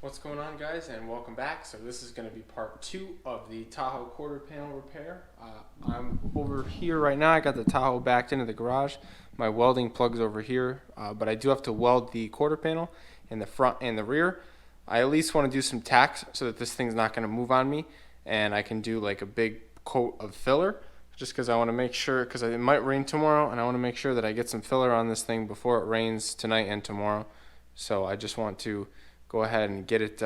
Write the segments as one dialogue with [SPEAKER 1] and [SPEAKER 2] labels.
[SPEAKER 1] What's going on, guys, and welcome back. So this is going to be part 2 of the Tahoe quarter panel repair. I'm over here right now. I got the Tahoe backed into the garage. My welding plug's over here, but I do have to weld the quarter panel in the front and the rear. I at least want to do some tacks so that this thing's not going to move on me, and I can do like a big coat of filler just because I want to make sure, because it might rain tomorrow, and I want to make sure that I get some filler on this thing before it rains tonight and tomorrow. So I just want to go ahead and get it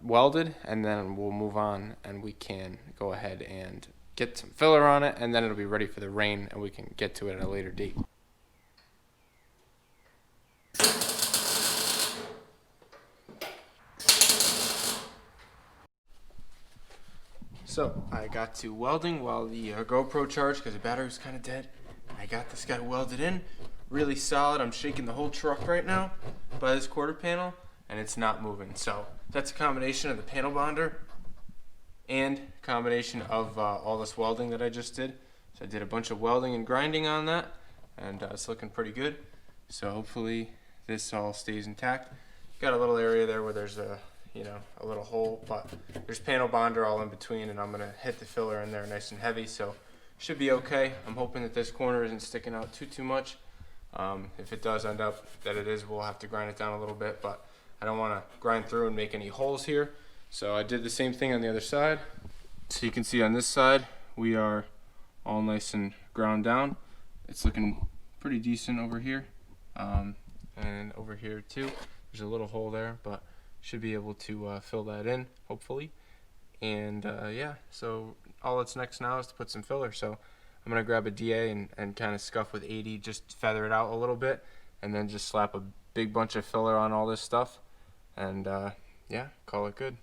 [SPEAKER 1] welded, and then we'll move on and we can go ahead and get some filler on it, and then it'll be ready for the rain and we can get to it at a later date. So I got to welding while the GoPro charged because the battery was kind of dead. I got this guy welded in, really solid. I'm shaking the whole truck right now by this quarter panel, and it's not moving. So that's a combination of the panel bonder and a combination of all this welding that I just did. So I did a bunch of welding and grinding on that, and it's looking pretty good. So hopefully this all stays intact. Got a little area there where there's a little hole, but there's panel bonder all in between, and I'm gonna hit the filler in there nice and heavy, so should be okay. I'm hoping that this corner isn't sticking out too much. If it does end up that it is, we'll have to grind it down a little bit, but I don't want to grind through and make any holes here. So I did the same thing on the other side. So you can see on this side we are all nice and ground down. It's looking pretty decent over here, and over here too. There's a little hole there, but should be able to fill that in hopefully. And yeah, so all that's next now is to put some filler. So I'm gonna grab a DA and kind of scuff with 80, just feather it out a little bit, and then just slap a big bunch of filler on all this stuff, and yeah, call it good.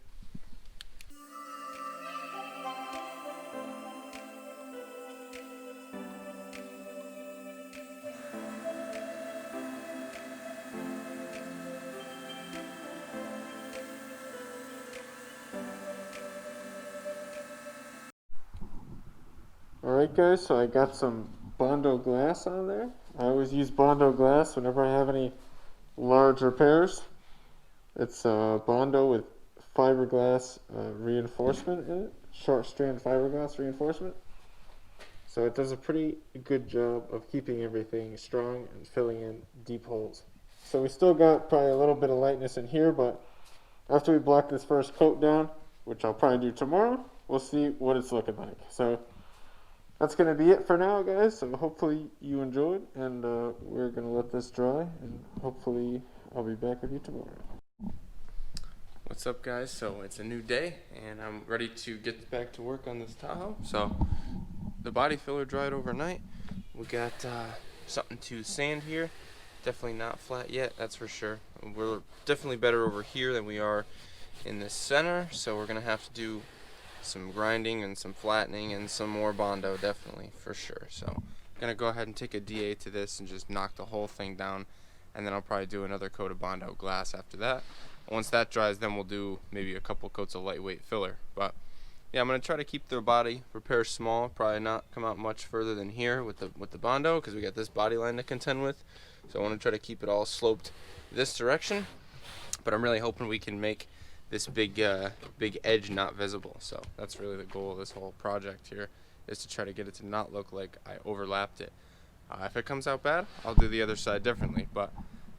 [SPEAKER 1] Alright guys, so I got some bondo glass on there. I always use bondo glass whenever I have any large repairs. It's bondo with fiberglass reinforcement in it, short strand fiberglass reinforcement. So it does a pretty good job of keeping everything strong and filling in deep holes. So we still got probably a little bit of lightness in here, but after we block this first coat down, which I'll probably do tomorrow, we'll see what it's looking like. So that's going to be it for now, guys. So hopefully you enjoyed, and we're going to let this dry, and hopefully I'll be back with you tomorrow. What's up, guys? So it's a new day, and I'm ready to get back to work on this Tahoe. So the body filler dried overnight. We got something to sand here. Definitely not flat yet, that's for sure. We're definitely better over here than we are in the center, so we're going to have to do some grinding and some flattening and some more bondo, definitely, for sure. So I'm gonna go ahead and take a DA to this and just knock the whole thing down, and then I'll probably do another coat of bondo glass after that. Once that dries, then we'll do maybe a couple coats of lightweight filler. But yeah, I'm gonna try to keep the body repair small, probably not come out much further than here with the bondo, because we got this body line to contend with. So I want to try to keep it all sloped this direction, but I'm really hoping we can make this big edge not visible. So that's really the goal of this whole project here, is to try to get it to not look like I overlapped it. If it comes out bad, I'll do the other side differently, but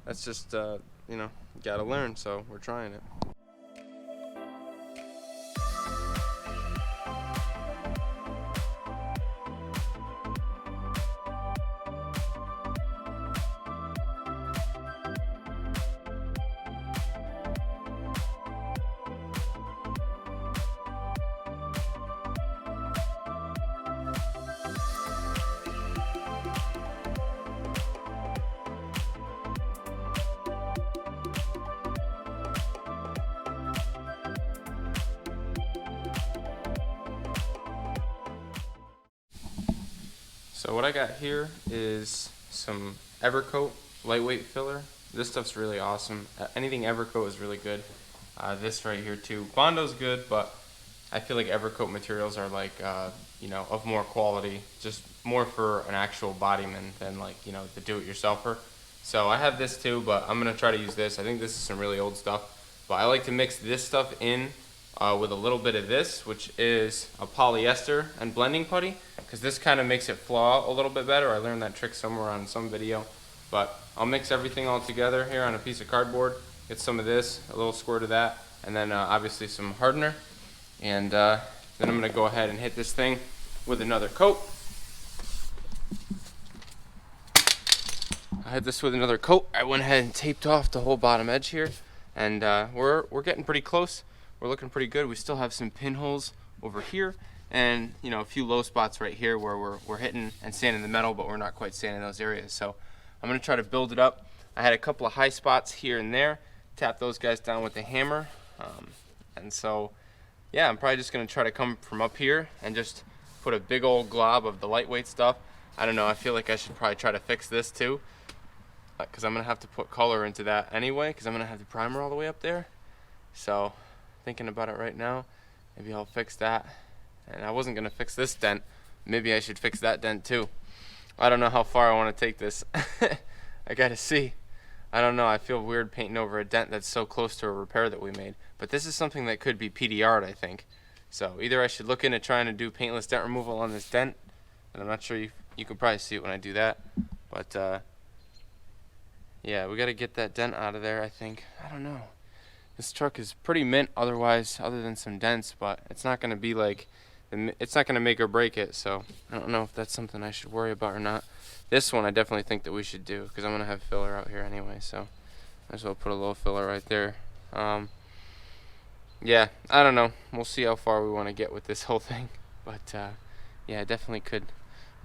[SPEAKER 1] that's just gotta learn, so we're trying it. So what I got here is some Evercoat lightweight filler. This stuff's really awesome. Anything Evercoat is really good. This right here too. Bondo's good, but I feel like Evercoat materials are like, of more quality, just more for an actual bodyman than like, the do-it-yourselfer. So I have this too, but I'm gonna try to use this. I think this is some really old stuff,
[SPEAKER 2] But I like to mix this stuff in with a little bit of this, which is a polyester and blending putty, because this kind of makes it flaw a little bit better. I learned that trick somewhere on some video. But I'll mix everything all together here on a piece of cardboard, get some of this, a little squirt of that, and then obviously some hardener. And then I'm going to go ahead and hit this thing with another coat. I hit this with another coat. I went ahead and taped off the whole bottom edge here, and we're getting pretty close. We're looking pretty good. We still have some pinholes over here, and you know, a few low spots right here where we're hitting and sanding the metal, but we're not quite sanding those areas. So I'm going to try to build it up. I had a couple of high spots here and there. Tap those guys down with the hammer, and so yeah, I'm probably just going to try to come from up here and just put a big old glob of the lightweight stuff. I don't know, I feel like I should probably try to fix this too, because I'm going to have to put color into that anyway, because I'm going to have the primer all the way up there. So thinking about it right now, maybe I'll fix that. And I wasn't going to fix this dent. Maybe I should fix that dent too. I don't know how far I want to take this. I got to see. I don't know, I feel weird painting over a dent that's so close to a repair that we made. But this is something that could be PDR'd, I think. So either I should look into trying to do paintless dent removal on this dent, and I'm not sure you can probably see it when I do that. But yeah, we got to get that dent out of there, I think. I don't know. This truck is pretty mint otherwise, other than some dents, but it's not going to be like, it's not going to make or break it, so I don't know if that's something I should worry about or not. This one I definitely think that we should do, because I'm going to have filler out here anyway, so might as well put a little filler right there. Yeah, I don't know. We'll see how far we want to get with this whole thing, but yeah, I definitely could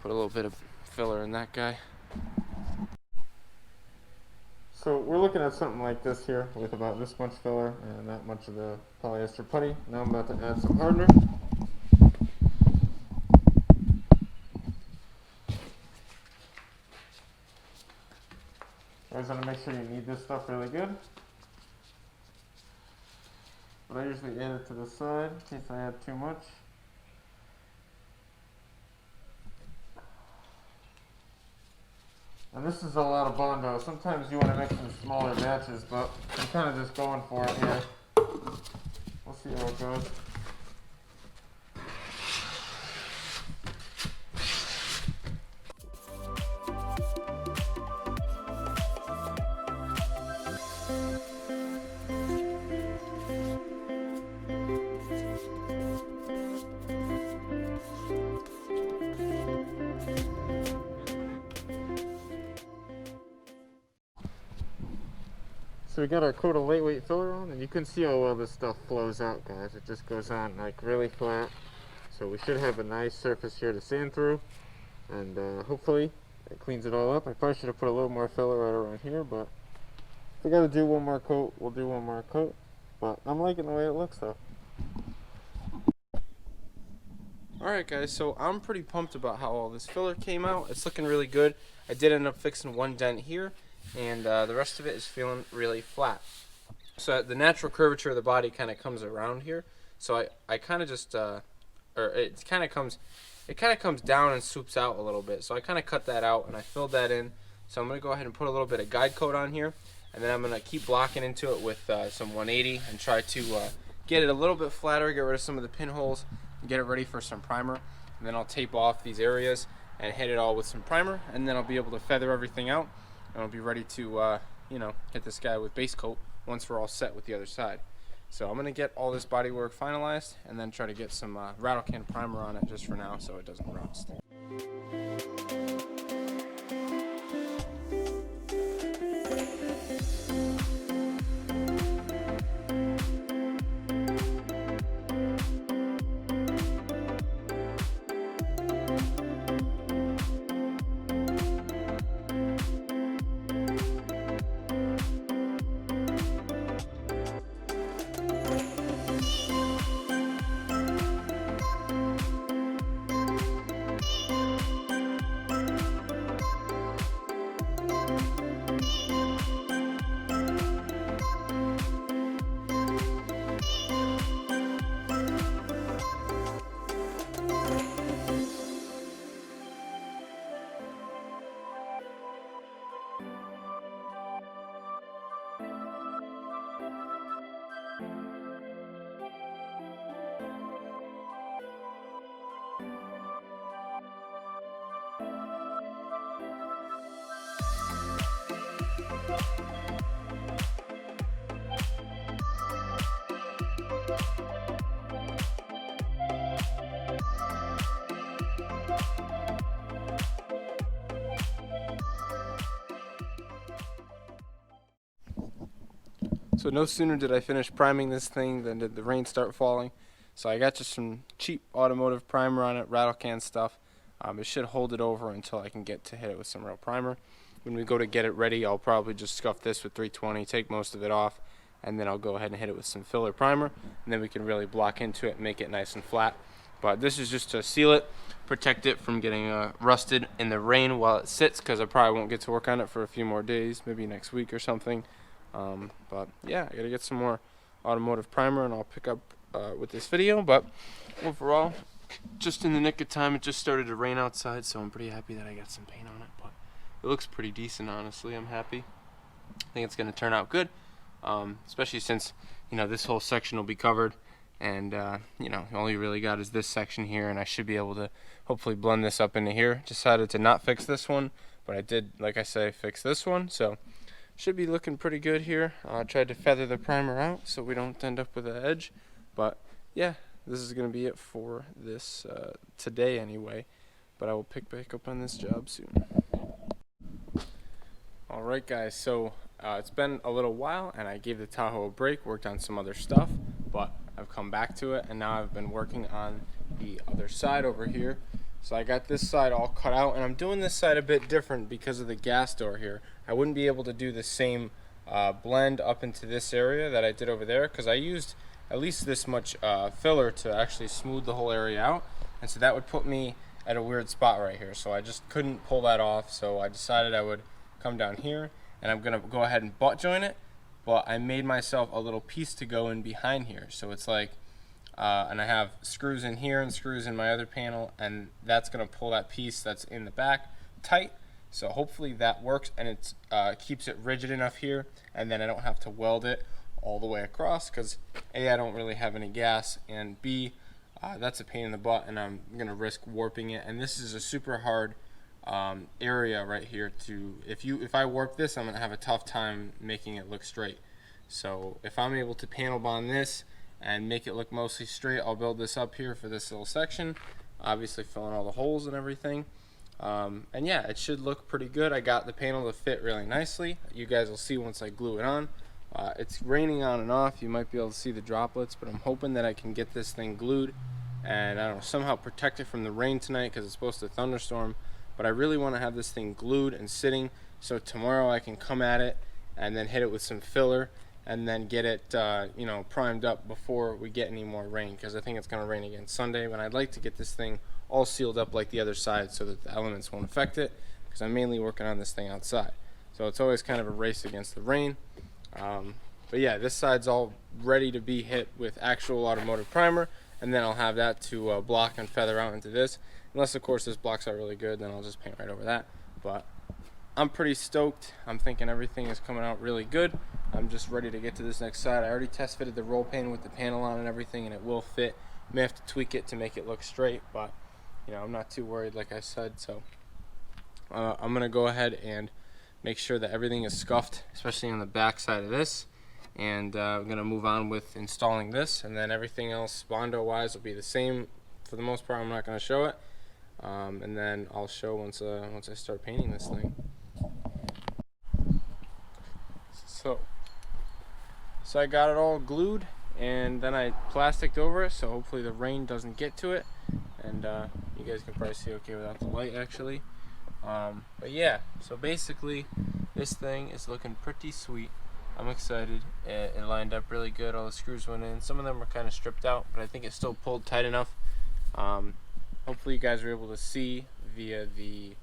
[SPEAKER 2] put a little bit of filler in that guy.
[SPEAKER 1] So we're looking at something like this here with about this much filler and that much of the polyester putty. Now I'm about to add some hardener. Always want to make sure you knead this stuff really good. But I usually add it to the side in case I add too much. And this is a lot of bondo. Sometimes you want to mix in smaller batches, but I'm kind of just going for it here. We'll see how it goes. So we got our coat of lightweight filler on, and you can see how well this stuff flows out, guys. It just goes on like really flat. So we should have a nice surface here to sand through, and hopefully it cleans it all up. I probably should have put a little more filler right around here, but if we gotta do one more coat, we'll do one more coat. But I'm liking the way it looks though.
[SPEAKER 2] Alright guys, so I'm pretty pumped about how all this filler came out. It's looking really good. I did end up fixing one dent here, and the rest of it is feeling really flat. So the natural curvature of the body kind of comes around here. So I kind of just, it kind of comes down and swoops out a little bit. So I kind of cut that out and I filled that in. So I'm going to go ahead and put a little bit of guide coat on here, and then I'm going to keep blocking into it with some 180 and try to get it a little bit flatter, get rid of some of the pinholes, and get it ready for some primer. And then I'll tape off these areas and hit it all with some primer, and then I'll be able to feather everything out, and I'll be ready to you know, hit this guy with base coat once we're all set with the other side. So I'm going to get all this bodywork finalized and then try to get some rattle can primer on it just for now so it doesn't rust. So no sooner did I finish priming this thing than did the rain start falling. So I got just some cheap automotive primer on it, rattle can stuff. It should hold it over until I can get to hit it with some real primer. When we go to get it ready, I'll probably just scuff this with 320, take most of it off, and then I'll go ahead and hit it with some filler primer, and then we can really block into it and make it nice and flat. But this is just to seal it, protect it from getting rusted in the rain while it sits, because I probably won't get to work on it for a few more days, maybe next week or something. But yeah, I gotta get some more automotive primer and I'll pick up with this video. But overall, just in the nick of time, it just started to rain outside, so I'm pretty happy that I got some paint on it. But it looks pretty decent, honestly. I'm happy. I think it's gonna turn out good, especially since, you know, this whole section will be covered, and you know, all you really got is this section here, and I should be able to hopefully blend this up into here. Decided to not fix this one, but I did, like I say, fix this one, so should be looking pretty good here. I tried to feather the primer out so we don't end up with an edge, but yeah, this is going to be it for this today anyway, but I will pick back up on this job soon. Alright guys, so it's been a little while and I gave the Tahoe a break, worked on some other stuff, but I've come back to it and now I've been working on the other side over here. So I got this side all cut out, and I'm doing this side a bit different because of the gas door here. I wouldn't be able to do the same blend up into this area that I did over there, because I used at least this much filler to actually smooth the whole area out, and so that would put me at a weird spot right here. So I just couldn't pull that off, so I decided I would come down here, and I'm gonna go ahead and butt join it, but I made myself a little piece to go in behind here. So it's like, and I have screws in here and screws in my other panel, and that's going to pull that piece that's in the back tight. So hopefully that works, and it keeps it rigid enough here, and then I don't have to weld it all the way across, because A, I don't really have any gas, and B, that's a pain in the butt, and I'm going to risk warping it. And this is a super hard area right here to, if I warp this, I'm going to have a tough time making it look straight. So if I'm able to panel bond this and make it look mostly straight, I'll build this up here for this little section, obviously filling all the holes and everything. And yeah, it should look pretty good. I got the panel to fit really nicely. You guys will see once I glue it on. It's raining on and off. You might be able to see the droplets, but I'm hoping that I can get this thing glued and I don't know, somehow protect it from the rain tonight, because it's supposed to thunderstorm. But I really want to have this thing glued and sitting, so tomorrow I can come at it and then hit it with some filler and then get it you know, primed up before we get any more rain, because I think it's going to rain again Sunday. But I'd like to get this thing all sealed up like the other side so that the elements won't affect it, because I'm mainly working on this thing outside, so it's always kind of a race against the rain. But yeah, this side's all ready to be hit with actual automotive primer, and then I'll have that to block and feather out into this, unless of course this blocks out really good, then I'll just paint right over that. But I'm pretty stoked. I'm thinking everything is coming out really good. I'm just ready to get to this next side. I already test fitted the roll pan with the panel on and everything, and it will fit. May have to tweak it to make it look straight, but you know, I'm not too worried, like I said. So I'm gonna go ahead and make sure that everything is scuffed, especially on the back side of this, and I'm gonna move on with installing this, and then everything else bondo wise will be the same for the most part. I'm not gonna show it, and then I'll show once I start painting this thing. So I got it all glued, and then I plasticed over it, so hopefully the rain doesn't get to it, and you guys can probably see okay without the light actually. But yeah, so basically this thing is looking pretty sweet. I'm excited. It lined up really good. All the screws went in. Some of them were kind of stripped out, but I think it still pulled tight enough. Hopefully you guys were able to see via the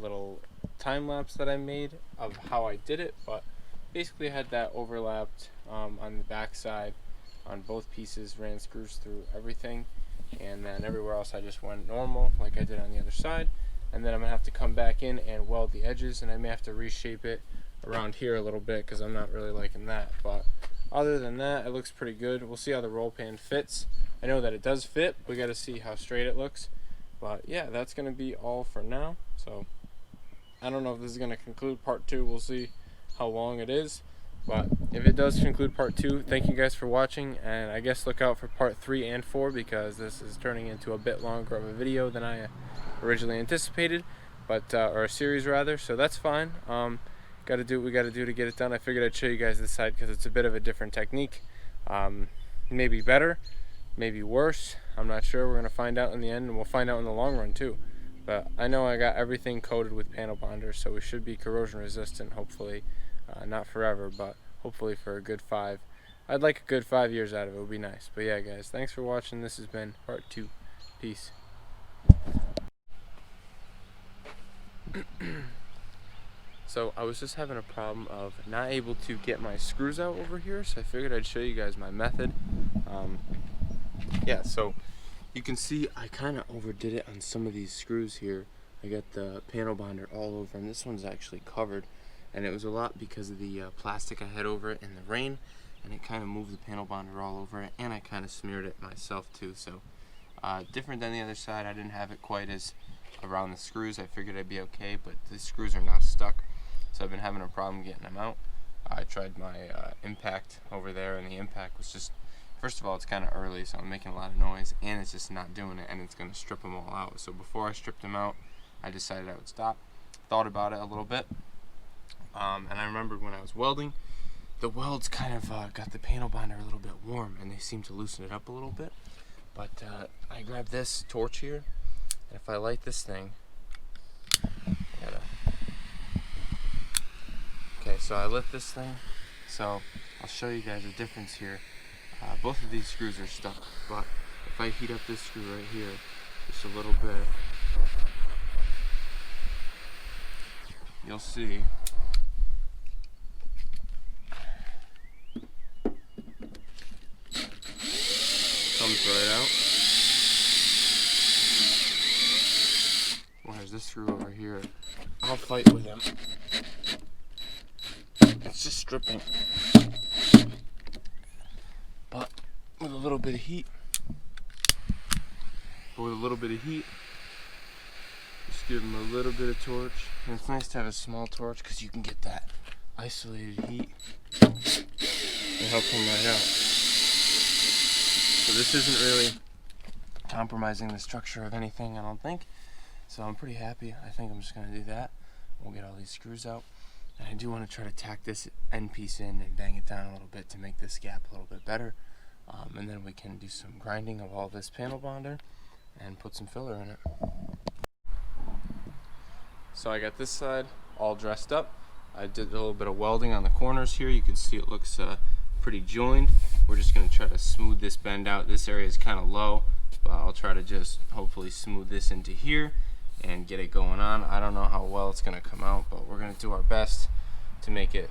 [SPEAKER 2] little time lapse that I made of how I did it, but basically I had that overlapped on the back side on both pieces, ran screws through everything, and then everywhere else I just went normal like I did on the other side. And then I'm gonna have to come back in and weld the edges, and I may have to reshape it around here a little bit because I'm not really liking that. But other than that, it looks pretty good. We'll see how the roll pan fits. I know that it does fit. We got to see how straight it looks. But yeah, that's gonna be all for now. So I don't know if this is gonna conclude part 2. We'll see how long it is. But if it does conclude part 2, thank you guys for watching, and I guess look out for part 3 and 4, because this is turning into a bit longer of a video than I originally anticipated, but or a series rather, so that's fine. got to do what we got to do to get it done. I figured I'd show you guys this side because it's a bit of a different technique. Maybe better, maybe worse. I'm not sure. We're going to find out in the end, and we'll find out in the long run too. But I know I got everything coated with panel bonder, so we should be corrosion resistant, hopefully. Not forever, but hopefully for a good 5. I'd like a good 5 years out of it. It would be nice. But yeah, guys, thanks for watching. This has been part 2. Peace. So I was just having a problem of not able to get my screws out over here, so I figured I'd show you guys my method. Yeah, so you can see I kind of overdid it on some of these screws here. I got the panel bonder all over, and this one's actually covered, and it was a lot because of the plastic I had over it in the rain, and it kind of moved the panel bonder all over it, and I kind of smeared it myself too. So different than the other side, I didn't have it quite as around the screws. I figured I'd be okay, but the screws are now stuck, so I've been having a problem getting them out. I tried my impact over there, and the impact was just, first of all, it's kind of early, so I'm making a lot of noise, and it's just not doing it, and it's going to strip them all out. So before I stripped them out, I decided I would stop. Thought about it a little bit, and I remembered when I was welding, the welds kind of got the panel bonder a little bit warm, and they seemed to loosen it up a little bit. But I grabbed this torch here, and if I light this thing, okay, so I lit this thing, so I'll show you guys the difference here. Both of these screws are stuck, but if I heat up this screw right here just a little bit, you'll see comes right out. Whereas this screw over here, I'll fight with him. It's just stripping. But with a little bit of heat, just give them a little bit of torch. And it's nice to have a small torch because you can get that isolated heat and help them right out. So this isn't really compromising the structure of anything, I don't think. So I'm pretty happy. I think I'm just going to do that. We'll get all these screws out. And I do want to try to tack this end piece in and bang it down a little bit to make this gap a little bit better. And then we can do some grinding of all this panel bonder and put some filler in it. So I got this side all dressed up. I did a little bit of welding on the corners here. You can see it looks pretty joined. We're just going to try to smooth this bend out. This area is kind of low, but I'll try to just hopefully smooth this into here and get it going on. I don't know how well it's going to come out, but we're going to do our best to make it,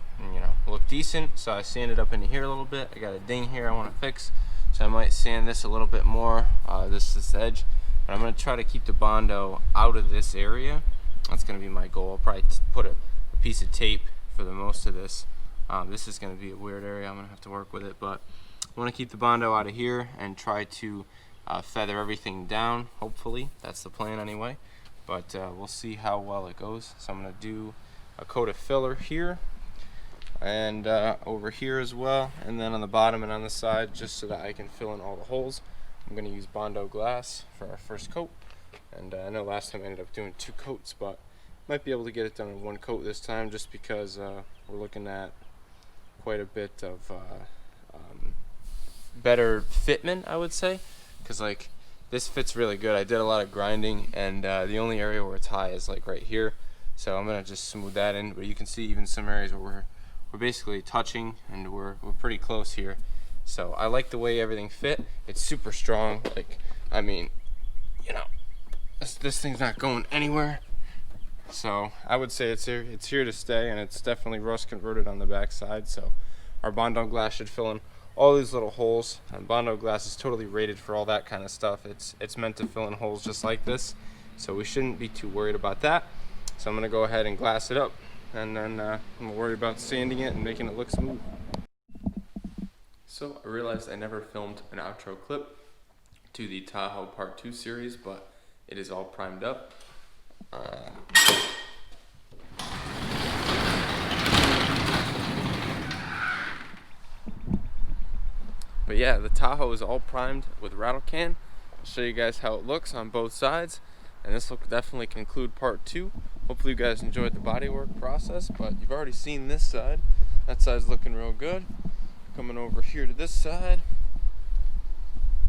[SPEAKER 2] look decent. So I sanded up into here a little bit. I got a ding here I want to fix, so I might sand this a little bit more, this edge. But I'm going to try to keep the bondo out of this area. That's going to be my goal. I'll probably put a piece of tape for the most of this. This is going to be a weird area. I'm going to have to work with it, but I want to keep the bondo out of here and try to feather everything down. Hopefully, that's the plan anyway. But we'll see how well it goes. So I'm going to do a coat of filler here and over here as well, and then on the bottom and on the side, just so that I can fill in all the holes. I'm going to use bondo glass for our first coat, and I know last time I ended up doing 2 coats, but might be able to get it done in 1 coat this time, just because we're looking at quite a bit of better fitment, I would say, because like this fits really good. I did a lot of grinding, and the only area where it's high is like right here, so I'm gonna just smooth that in. But you can see even some areas where we're basically touching, and we're pretty close here. So I like the way everything fit. It's super strong. Like, I mean, this thing's not going anywhere. So I would say it's here to stay, and it's definitely rust converted on the back side. So our bondo glass should fill in all these little holes, and bondo glass is totally rated for all that kind of stuff. It's meant to fill in holes just like this, so we shouldn't be too worried about that. So I'm gonna go ahead and glass it up, and then I'm worried about sanding it and making it look smooth. So I realized I never filmed an outro clip to the Tahoe Part 2 series, but it is all primed up. But yeah, the Tahoe is all primed with rattle can. I'll show you guys how it looks on both sides, and this will definitely conclude part 2 hopefully you guys enjoyed the bodywork process. But you've already seen this side. That side's looking real good. Coming over here to this side.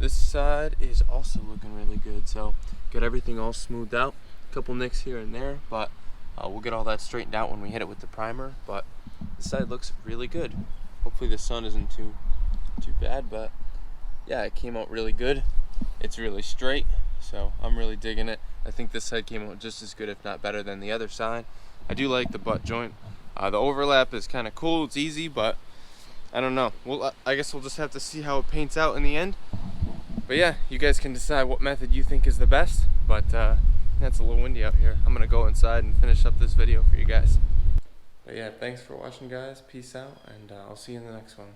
[SPEAKER 2] This side is also looking really good. So got everything all smoothed out. A couple nicks here and there, but we'll get all that straightened out when we hit it with the primer. But this side looks really good. Hopefully the sun isn't too bad, but yeah, it came out really good. It's really straight, so I'm really digging it. I think this side came out just as good, if not better, than the other side. I do like the butt joint. The overlap is kind of cool. It's easy, but I don't know. Well, I guess we'll just have to see how it paints out in the end. But yeah, you guys can decide what method you think is the best. But it's a little windy out here. I'm gonna go inside and finish up this video for you guys. But yeah, thanks for watching, guys. Peace out, and I'll see you in the next one.